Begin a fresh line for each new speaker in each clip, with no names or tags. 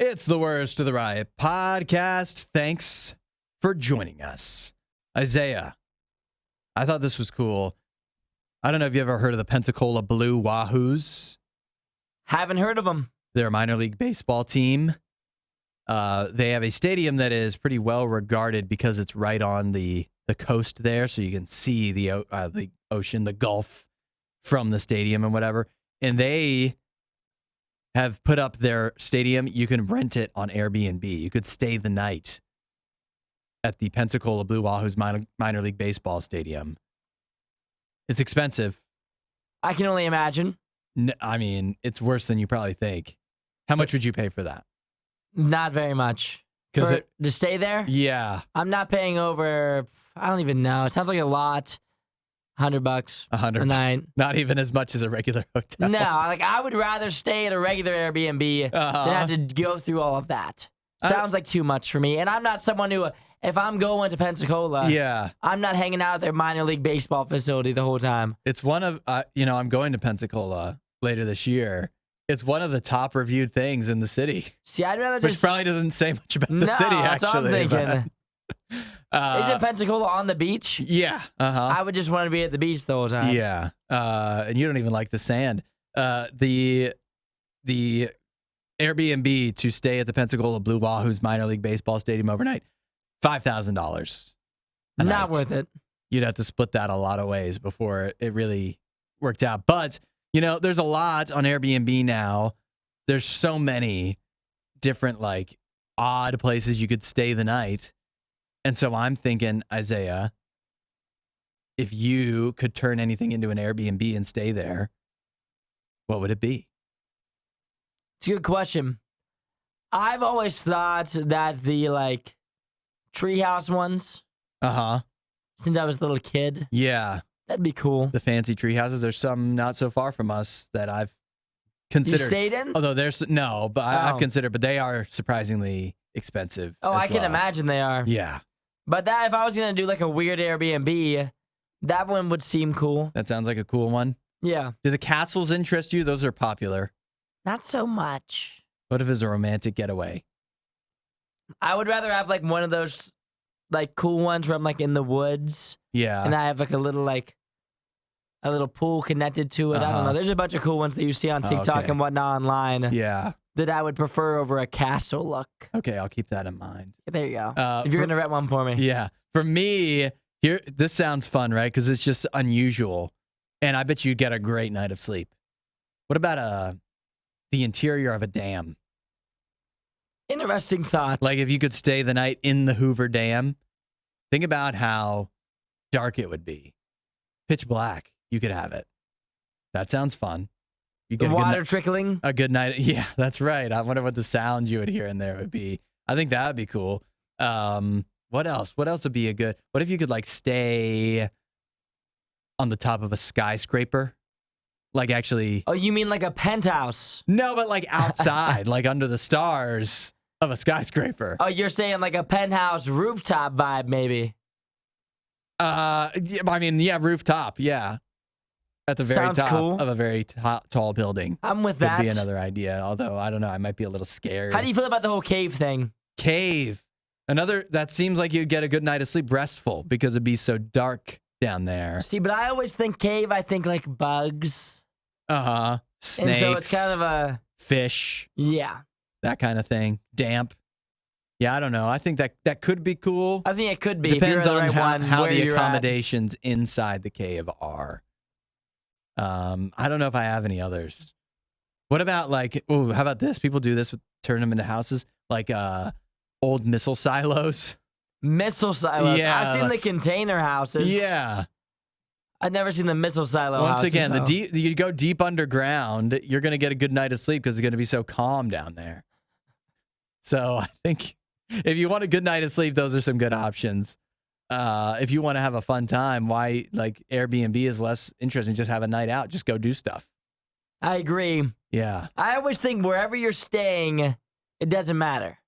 It's the Worst of the Riot podcast. Thanks for joining us. Isaiah, I thought this was cool. I don't know if you ever heard of the Pensacola Blue Wahoos.
Haven't heard of them.
They're a minor league baseball team. They have a stadium that is pretty well regarded because it's right on the coast there, so you can see the ocean, the Gulf from the stadium and whatever. And they have put up their stadium. You can rent it on Airbnb. You could stay the night at the Pensacola Blue Wahoos minor league baseball stadium. It's expensive.
I can only imagine.
I mean, it's worse than you probably think. How much would you pay for that?
Not very much. To stay there?
Yeah.
I'm not paying over, I don't even know. It sounds like a lot. $100
$100
a night.
Not even as much as a regular hotel.
No, I would rather stay at a regular Airbnb than have to go through all of that. Sounds like too much for me. And I'm not someone who, if I'm going to Pensacola, I'm not hanging out at their minor league baseball facility the whole time.
It's one of, I'm going to Pensacola later this year. It's one of the top reviewed things in the city.
See, I'd rather
Which probably doesn't say much about the city, actually.
That's what I'm thinking. Isn't Pensacola on the beach?
Yeah.
I would just want to be at the beach the whole time.
Yeah. And you don't even like the sand. The Airbnb to stay at the Pensacola Blue Wahoos minor league baseball stadium overnight, $5,000.
Not worth it.
You'd have to split that a lot of ways before it really worked out. But, there's a lot on Airbnb now. There's so many different, odd places you could stay the night. And so I'm thinking, Isaiah, if you could turn anything into an Airbnb and stay there, what would it be?
It's a good question. I've always thought that the, treehouse ones. Since I was a little kid.
Yeah.
That'd be cool.
The fancy tree houses. There's some not so far from us that I've considered.
You stayed in?
Although I've considered, but they are surprisingly expensive.
Oh, I can imagine they are.
Yeah.
But that if I was going to do a weird Airbnb, that one would seem cool.
That sounds like a cool one.
Yeah.
Do the castles interest you? Those are popular.
Not so much.
What if it's a romantic getaway?
I would rather have one of those cool ones where I'm in the woods.
Yeah.
And I have a little pool connected to it. I don't know. There's a bunch of cool ones that you see on TikTok and whatnot online.
Yeah.
That I would prefer over a castle look.
Okay, I'll keep that in mind.
There you go. If you're going to rent one for me.
Yeah. For me, this sounds fun, right? Because it's just unusual. And I bet you'd get a great night of sleep. What about the interior of a dam?
Interesting thought.
If you could stay the night in the Hoover Dam, think about how dark it would be. Pitch black. You could have it. That sounds fun. You get
the water trickling.
A good night. Yeah, that's right. I wonder what the sounds you would hear in there would be. I think that would be cool. What else? What else would be a good? What if you could stay on the top of a skyscraper? Actually.
Oh, you mean a penthouse?
No, but outside, under the stars of a skyscraper.
Oh, you're saying a penthouse rooftop vibe, maybe?
Rooftop. Yeah. At the very top of a very tall building.
I'm with that.
Would be another idea, although I don't know. I might be a little scared.
How do you feel about the whole cave thing?
Cave. That seems like you'd get a good night of sleep, restful, because it'd be so dark down there.
See, but I always think cave, I think bugs.
Snakes.
And so it's kind of a...
Fish.
Yeah.
That kind of thing. Damp. Yeah, I don't know. I think that could be cool.
I think it could be.
Depends
on
how the accommodations inside the cave are. I don't know if I have any others. What about how about this? People do this turn them into houses, old missile silos.
Missile silos.
Yeah,
I've seen the container houses.
Yeah.
I've never seen the missile silo
Once
houses.
again, you go deep underground, you're going to get a good night of sleep because it's going to be so calm down there. So I think if you want a good night of sleep, those are some good options. If you want to have a fun time, why Airbnb is less interesting. Just have a night out. Just go do stuff.
I agree.
Yeah.
I always think wherever you're staying, it doesn't matter.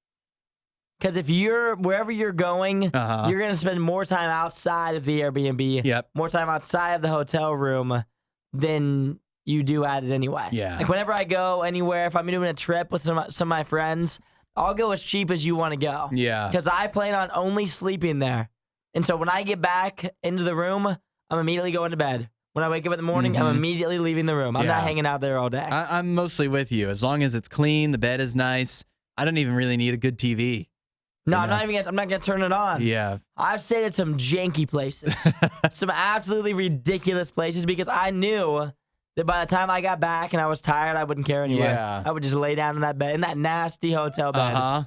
Because if wherever you're going, you're going to spend more time outside of the Airbnb, more time outside of the hotel room than you do at it anyway.
Yeah.
Whenever I go anywhere, if I'm doing a trip with some of my friends, I'll go as cheap as you want to go.
Yeah.
Because I plan on only sleeping there. And so when I get back into the room, I'm immediately going to bed. When I wake up in the morning, I'm immediately leaving the room. I'm not hanging out there all day.
I'm mostly with you. As long as it's clean, the bed is nice. I don't even really need a good TV.
No, I'm not gonna turn it on.
Yeah.
I've stayed at some janky places. Some absolutely ridiculous places because I knew that by the time I got back and I was tired, I wouldn't care anyway.
Yeah.
I would just lay down in that bed, in that nasty hotel bed.
Uh-huh.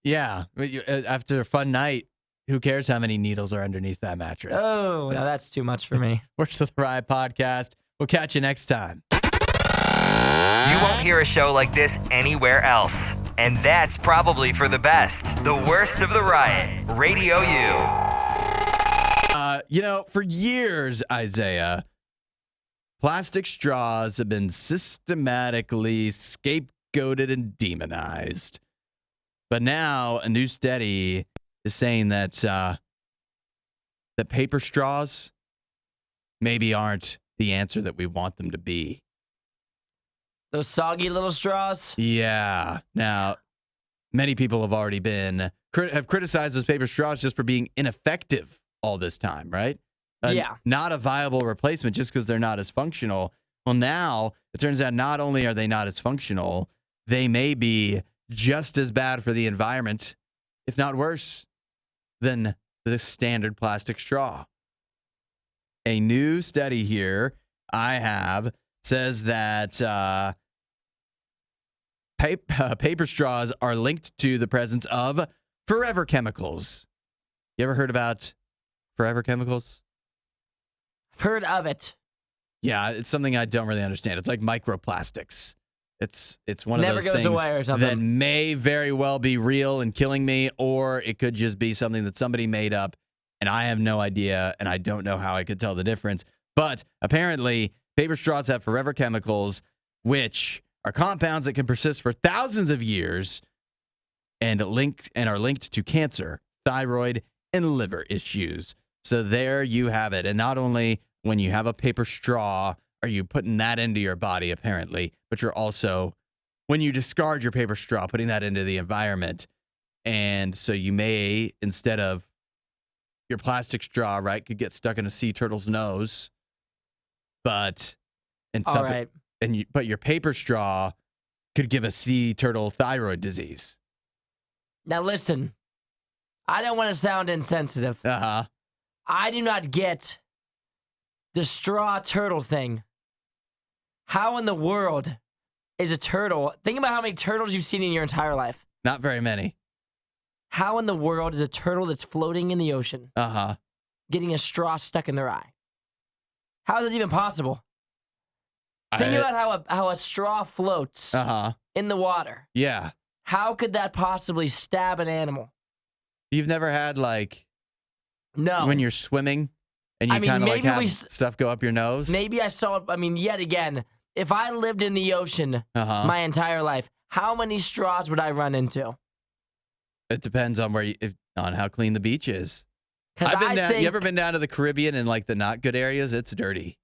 Yeah. After a fun night, who cares how many needles are underneath that mattress?
Oh, no, that's too much for me.
Works of the Riot podcast. We'll catch you next time.
You won't hear a show like this anywhere else. And that's probably for the best. The worst of the riot. Radio U.
For years, Isaiah, plastic straws have been systematically scapegoated and demonized. But now a new study is saying that that paper straws maybe aren't the answer that we want them to be.
Those soggy little straws?
Yeah. Now, many people have already have criticized those paper straws just for being ineffective all this time, right?
Yeah.
Not a viable replacement just because they're not as functional. Well, now it turns out not only are they not as functional, they may be just as bad for the environment, if not worse, than the standard plastic straw. A new study here I have says that paper straws are linked to the presence of forever chemicals. You ever heard about forever chemicals?
I've heard of it.
Yeah, it's something I don't really understand. It's like microplastics. It's one of those things
away or something.
that may very well be real and killing me, or it could just be something that somebody made up, and I have no idea, and I don't know how I could tell the difference. But apparently, paper straws have forever chemicals, which are compounds that can persist for thousands of years and are linked to cancer, thyroid, and liver issues. So there you have it. And not only when you have a paper straw are you putting that into your body, apparently, but you're also, when you discard your paper straw, putting that into the environment. And so you may, instead of your plastic straw, right, could get stuck in a sea turtle's nose, but but your paper straw could give a sea turtle thyroid disease.
Now listen, I don't want to sound insensitive.
Uh-huh.
I do not get the straw turtle thing. How in the world is a turtle? Think about how many turtles you've seen in your entire life.
Not very many.
How in the world is a turtle that's floating in the ocean getting a straw stuck in their eye? How is it even possible? Think about how a straw floats in the water.
Yeah.
How could that possibly stab an animal?
You've never had, like,
no,
when you're swimming and you kind of like have stuff go up your nose?
Maybe I saw it. I mean, yet again, if I lived in the ocean my entire life, how many straws would I run into?
It depends on on how clean the beach is. You ever been down to the Caribbean and like the not good areas? It's dirty.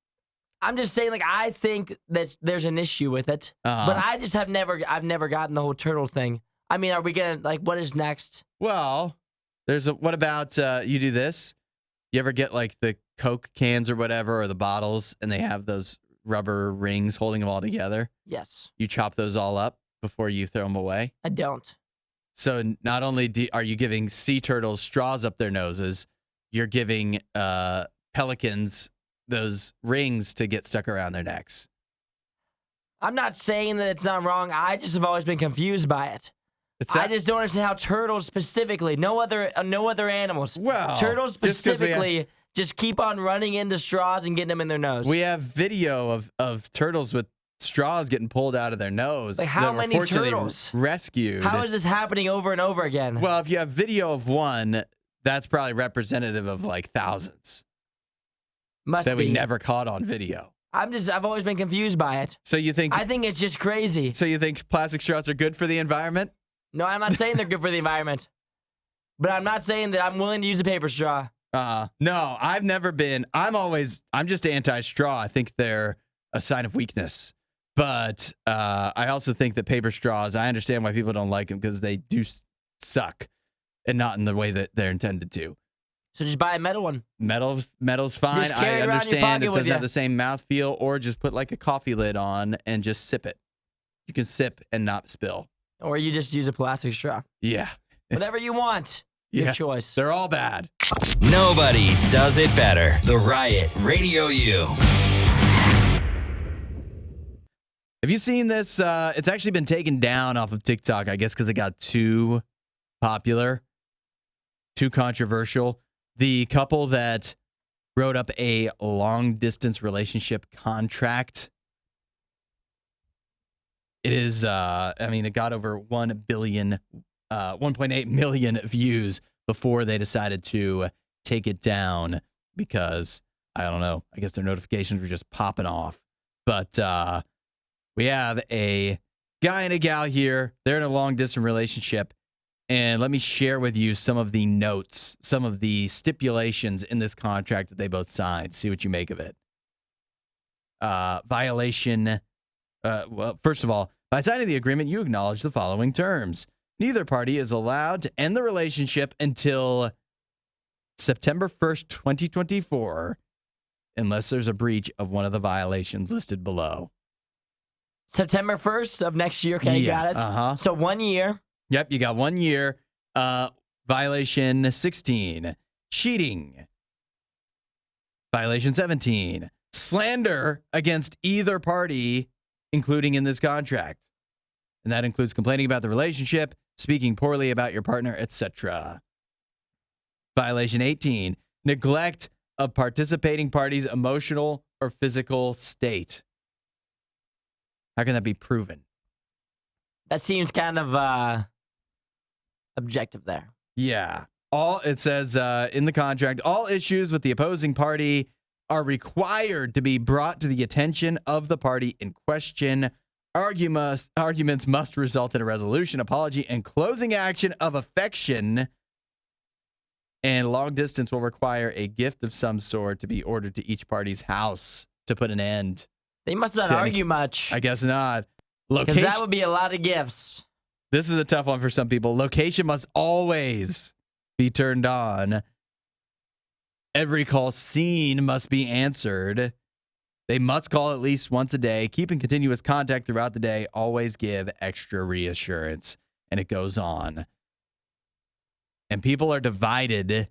I'm just saying, like, I think that there's an issue with it, but I just I've never gotten the whole turtle thing. I mean, are we gonna, like, what is next?
Well, what about you do this? You ever get like the Coke cans or whatever, or the bottles, and they have those rubber rings holding them all together?
Yes.
You chop those all up before you throw them away?
I don't.
So not only are you giving sea turtles straws up their noses, you're giving pelicans those rings to get stuck around their necks.
I'm not saying that it's not wrong. I just have always been confused by it. I just don't understand how turtles specifically, no other animals.
Well,
turtles specifically just keep on running into straws and getting them in their nose.
We have video of turtles with straws getting pulled out of their nose.
Like, how many turtles
rescued?
How is this happening over and over again?
Well, if you have video of one, that's probably representative of like thousands.
Must be.
We never caught on video.
I've always been confused by it.
So you think?
I think it's just crazy.
So you think plastic straws are good for the environment?
No, I'm not saying they're good for the environment. But I'm not saying that I'm willing to use a paper straw.
No, I've never been. I'm just anti-straw. I think they're a sign of weakness. But I also think that paper straws, I understand why people don't like them because they do suck and not in the way that they're intended to.
So just buy a metal one.
Metal's fine.
Just carry
I
it around in your
understand
pocket
it
with
doesn't have
ya.
the same mouthfeel, or just put like a coffee lid on and just sip it. You can sip and not spill.
Or you just use a plastic straw.
Yeah.
Whatever you want.
Yeah.
Your choice.
They're all bad.
Nobody does it better. The Riot Radio U.
Have you seen this? It's actually been taken down off of TikTok, I guess, because it got too popular, too controversial. The couple that wrote up a long-distance relationship contract. It is, it got over 1.8 million views before they decided to take it down because, I don't know, I guess their notifications were just popping off. But we have a guy and a gal here. They're in a long-distance relationship. And let me share with you some of the notes, some of the stipulations in this contract that they both signed. See what you make of it. Violation. Well, first of all, by signing the agreement, you acknowledge the following terms. Neither party is allowed to end the relationship until September 1st, 2024, unless there's a breach of one of the violations listed below.
September 1st of next year. Okay,
Yeah,
got it.
uh-huh.
So 1 year.
Yep, you got 1 year. Violation 16, cheating. Violation 17, slander against either party, including in this contract. And that includes complaining about the relationship, speaking poorly about your partner, etc. Violation 18, neglect of participating parties' emotional or physical state. How can that be proven?
That seems kind of objective there.
Yeah. It says in the contract, all issues with the opposing party are required to be brought to the attention of the party in question. Arguments must result in a resolution, apology, and closing action of affection. And long distance will require a gift of some sort to be ordered to each party's house to put an end.
They must not argue much.
I guess not.
Because that would be a lot of gifts.
This is a tough one for some people. Location must always be turned on. Every call seen must be answered. They must call at least once a day. Keep in continuous contact throughout the day. Always give extra reassurance. And it goes on. And people are divided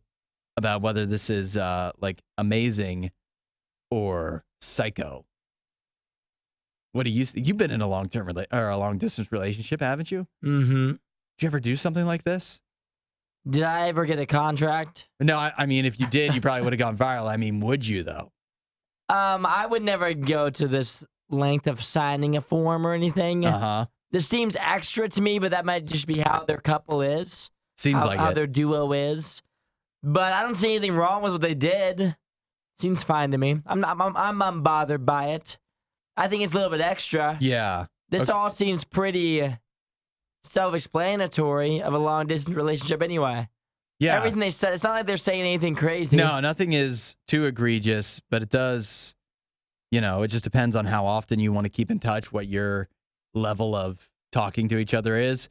about whether this is like amazing or psycho. What do you think? You've been in a long-term or a long-distance relationship, haven't you?
Mm-hmm.
Did you ever do something like this?
Did I ever get a contract?
No, I mean, if you did, you probably would have gone viral. I mean, would you, though?
I would never go to this length of signing a form or anything.
Uh-huh.
This seems extra to me, but that might just be how their couple is.
Seems like
how
it.
their duo is. But I don't see anything wrong with what they did. Seems fine to me. I'm unbothered by it. I think it's a little bit extra.
Yeah.
This all seems pretty self-explanatory of a long-distance relationship anyway.
Yeah.
Everything they said, it's not like they're saying anything crazy.
No, nothing is too egregious, but it does, it just depends on how often you want to keep in touch, what your level of talking to each other is.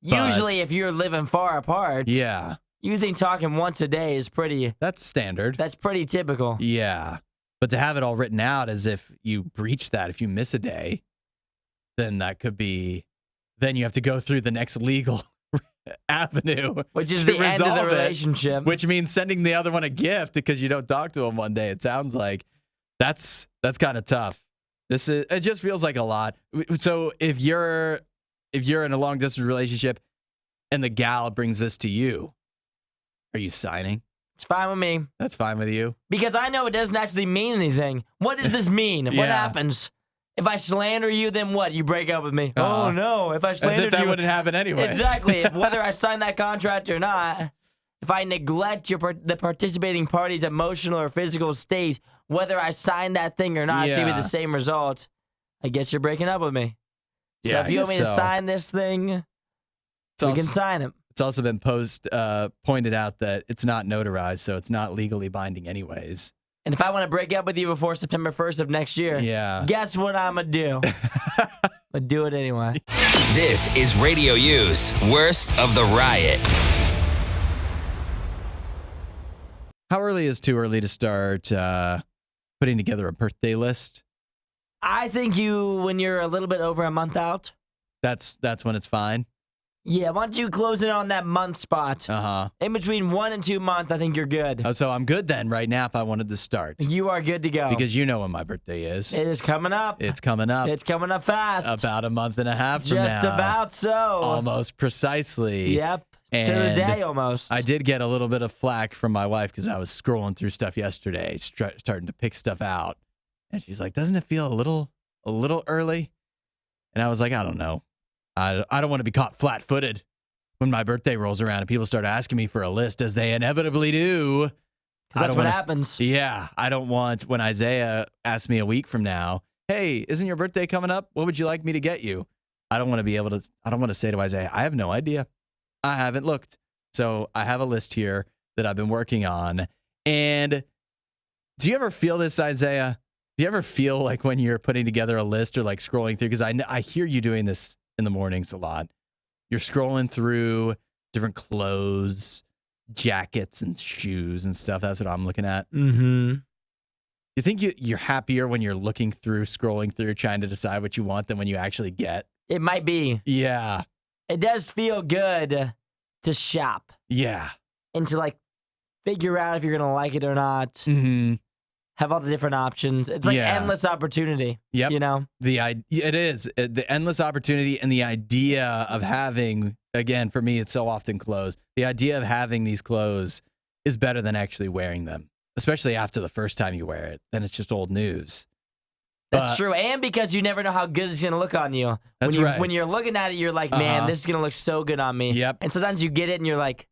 Usually, if you're living far apart,
yeah,
you think talking once a day is pretty...
That's standard.
That's pretty typical.
Yeah. But to have it all written out as if you breach that, if you miss a day, then that could be... Then you have to go through the next legal avenue.
Which is the end of the relationship.
Which means sending the other one a gift because you don't talk to him one day. It sounds like that's kind of tough. It just feels like a lot. So if you're in a long distance relationship and the gal brings this to you, are you signing?
It's fine with me.
That's fine with you?
Because I know it doesn't actually mean anything. What does this mean?
Yeah.
What happens? If I slander you, then what? You break up with me. Oh, no. If I slander you...
As if that wouldn't happen anyway.
Exactly. Whether I sign that contract or not, if I neglect the participating party's emotional or physical state, whether I sign that thing or not, it should be the same result. I guess you're breaking up with me. So
Yeah,
if you want me to sign this thing, we can sign it.
It's also been pointed out that it's not notarized, so it's not legally binding anyways.
And if I want to break up with you before September 1st of next year, guess what I'm going to do? I'm going to do it anyway.
This is Radio U's Worst of the Riot.
How early is too early to start putting together a birthday list?
I think when you're a little bit over a month out.
That's when it's fine.
Yeah, once you close in on that month spot, in between 1 and 2 months, I think you're good.
Oh, so I'm good then right now if I wanted to start.
You are good to go.
Because you know when my birthday is.
It is coming up.
It's coming up.
It's coming up fast.
About a month and a half from now.
Just about so.
Almost precisely.
Yep. And to the day almost.
I did get a little bit of flack from my wife because I was scrolling through stuff yesterday, starting to pick stuff out. And she's like, doesn't it feel a little early? And I was like, I don't know. I don't want to be caught flat-footed when my birthday rolls around and people start asking me for a list, as they inevitably do.
That's what happens.
Yeah. I don't want, when Isaiah asks me a week from now, hey, isn't your birthday coming up? What would you like me to get you? I don't want to say to Isaiah, I have no idea. I haven't looked. So I have a list here that I've been working on. And do you ever feel this, Isaiah? Do you ever feel like when you're putting together a list or like scrolling through? Because I hear you doing this in the mornings a lot. You're scrolling through different clothes, jackets, and shoes and stuff. That's what I'm looking at.
Mm-hmm.
You think you're happier when you're looking through, scrolling through, trying to decide what you want than when you actually get?
It might be.
Yeah.
It does feel good to shop.
Yeah.
And to like figure out if you're going to like it or not.
Mm-hmm.
Have all the different options. It's like endless opportunity.
Yep.
You know?
It is. The endless opportunity and the idea of having, again, for me, it's so often clothes. The idea of having these clothes is better than actually wearing them, especially after the first time you wear it. Then it's just old news.
That's true. And because you never know how good it's going to look on you.
That's right.
When you're looking at it, you're like, man, this is going to look so good on me.
Yep.
And sometimes you get it and you're like,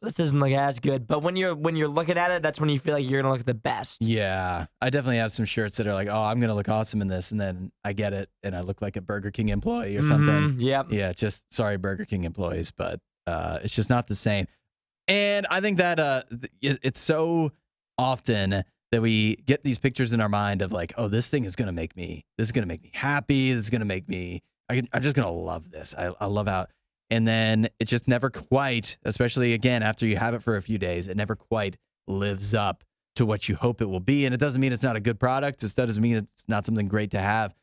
this doesn't look as good. But when you're looking at it, that's when you feel like you're going to look the best.
Yeah. I definitely have some shirts that are like, oh, I'm going to look awesome in this. And then I get it and I look like a Burger King employee or something.
Yep.
Yeah. Just sorry, Burger King employees, but it's just not the same. And I think that it's so often that we get these pictures in our mind of like, oh, this is going to make me happy. This is going to make me, I'm just going to love this. I love how. And then it just never quite, especially again, after you have it for a few days, it never quite lives up to what you hope it will be. And it doesn't mean it's not a good product. It doesn't mean it's not something great to have,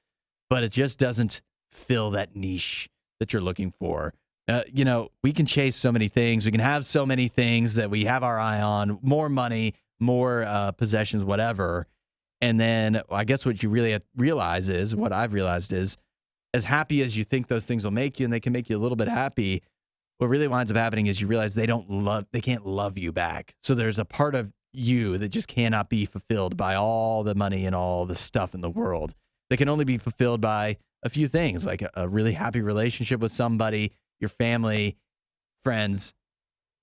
but it just doesn't fill that niche that you're looking for. We can chase so many things. We can have so many things that we have our eye on, more money, more possessions, whatever. And then I guess what you really realize is, what I've realized is, as happy as you think those things will make you, and they can make you a little bit happy, what really winds up happening is you realize they can't love you back. So there's a part of you that just cannot be fulfilled by all the money and all the stuff in the world. They can only be fulfilled by a few things, like a really happy relationship with somebody, your family, friends,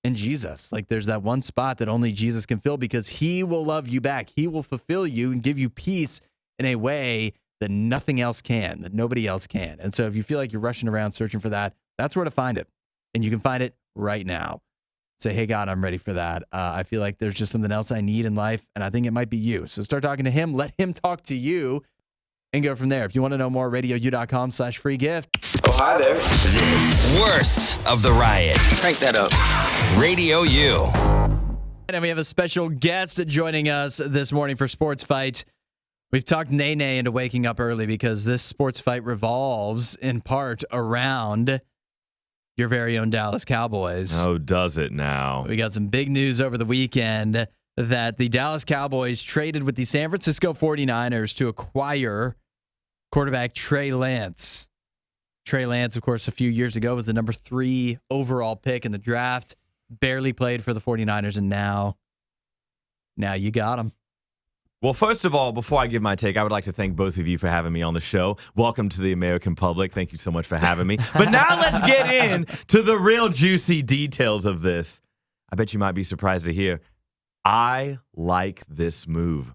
and Jesus. Like there's that one spot that only Jesus can fill, because he will love you back. He will fulfill you and give you peace in a way that nothing else can, that nobody else can. And so if you feel like you're rushing around searching for that, that's where to find it. And you can find it right now. Say, hey, God, I'm ready for that. I feel like there's just something else I need in life, and I think it might be you. So start talking to him. Let him talk to you, and go from there. If you want to know more, RadioU.com/free gift.
Oh, hi there.
This Worst of the Riot.
Crank that up.
Radio U.
And we have a special guest joining us this morning for Sports Fight. We've talked NayNay into waking up early because this sports fight revolves in part around your very own Dallas Cowboys.
Oh, does it now?
We got some big news over the weekend that the Dallas Cowboys traded with the San Francisco 49ers to acquire quarterback Trey Lance. Trey Lance, of course, a few years ago was the number 3 overall pick in the draft. Barely played for the 49ers, and now you got him.
Well, first of all, before I give my take, I would like to thank both of you for having me on the show. Welcome to the American public. Thank you so much for having me. But now let's get in to the real juicy details of this. I bet you might be surprised to hear I like this move.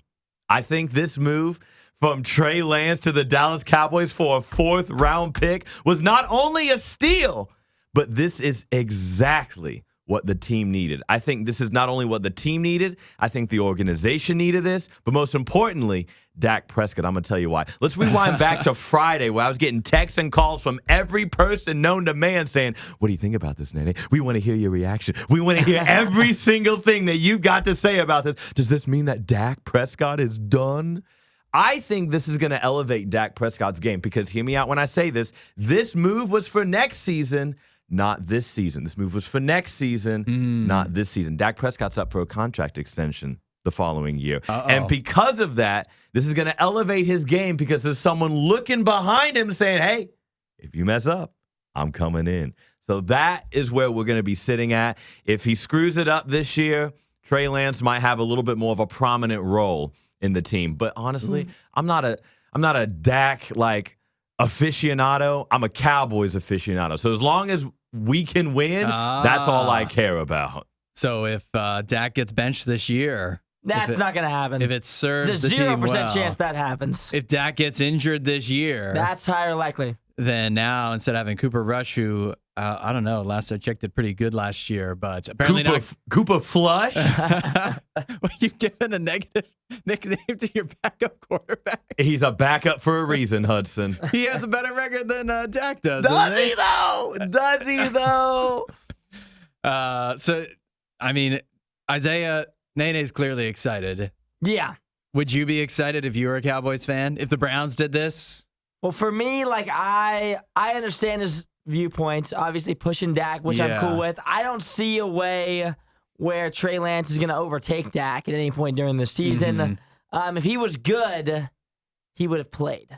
I think this move from Trey Lance to the Dallas Cowboys for a 4th round pick was not only a steal, but this is exactly what the team needed. I think this is not only what the team needed, I think the organization needed this, but most importantly, Dak Prescott. I'm going to tell you why. Let's rewind back to Friday where I was getting texts and calls from every person known to man saying, what do you think about this, NayNay? We want to hear your reaction. We want to hear every single thing that you got to say about this. Does this mean that Dak Prescott is done? I think this is going to elevate Dak Prescott's game because hear me out when I say this move was for next season, not this season. This move was for next season, not this season. Dak Prescott's up for a contract extension the following year. And because of that, this is going to elevate his game because there's someone looking behind him saying, hey, if you mess up, I'm coming in. So that is where we're going to be sitting at. If he screws it up this year, Trey Lance might have a little bit more of a prominent role in the team. But honestly, I'm not a Dak like aficionado. I'm a Cowboys aficionado. So as long as we can win, that's all I care about.
So if Dak gets benched this year,
that's not going to happen.
If it serves
There's
the
a
team
0%
well,
chance that happens.
If Dak gets injured this year,
that's higher likely.
Then now instead of having Cooper Rush, who I don't know, last I checked did pretty good last year, but apparently
Cooper Flush.
Well, you've given a negative nickname to your backup quarterback.
He's a backup for a reason, Hudson.
He has a better record than Dak does.
Does he though? Does he though?
So I mean, Isaiah, NayNay's clearly excited.
Yeah.
Would you be excited if you were a Cowboys fan? If the Browns did this?
Well, for me, like I understand his viewpoints, obviously pushing Dak, which I'm cool with. I don't see a way where Trey Lance is going to overtake Dak at any point during the season. If he was good, he would have played.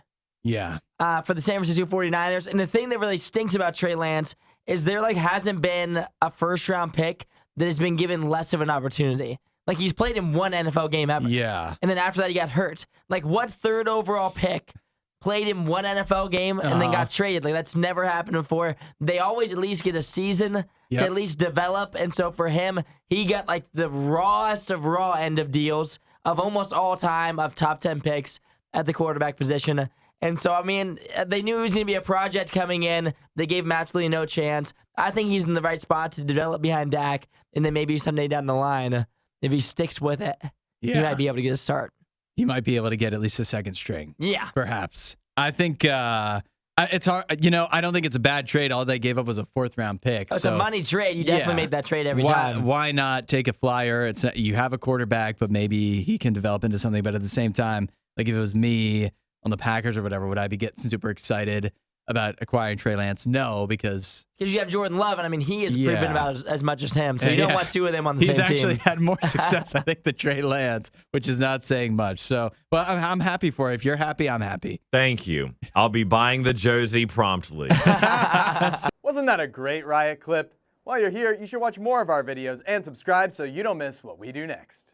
Yeah.
For the San Francisco 49ers. And the thing that really stinks about Trey Lance is there like hasn't been a first-round pick that has been given less of an opportunity. Like he's played in one NFL game ever.
Yeah.
And then after that, he got hurt. Like what third overall pick played in one NFL game and then got traded? Like that's never happened before. They always at least get a season to at least develop. And so for him, he got like the rawest of raw end of deals of almost all time of top 10 picks at the quarterback position. And so, I mean, they knew he was going to be a project coming in. They gave him absolutely no chance. I think he's in the right spot to develop behind Dak. And then maybe someday down the line, if he sticks with it, he might be able to get a start.
He might be able to get at least a second string.
Yeah.
Perhaps. I think it's hard. You know, I don't think it's a bad trade. All they gave up was a 4th-round pick.
It's a money trade. You definitely make that trade every time.
Why not take a flyer? It's not, you have a quarterback, but maybe he can develop into something. But at the same time, like if it was me on the Packers or whatever, would I be getting super excited about acquiring Trey Lance? No, because
you have Jordan Love, and I mean, he has proven about as much as him, so you don't want two of them on the same team.
He's actually had more success, I think, than Trey Lance, which is not saying much. So, well, I'm happy for it. If you're happy, I'm happy.
Thank you. I'll be buying the jersey promptly.
Wasn't that a great Riot clip? While you're here, you should watch more of our videos and subscribe so you don't miss what we do next.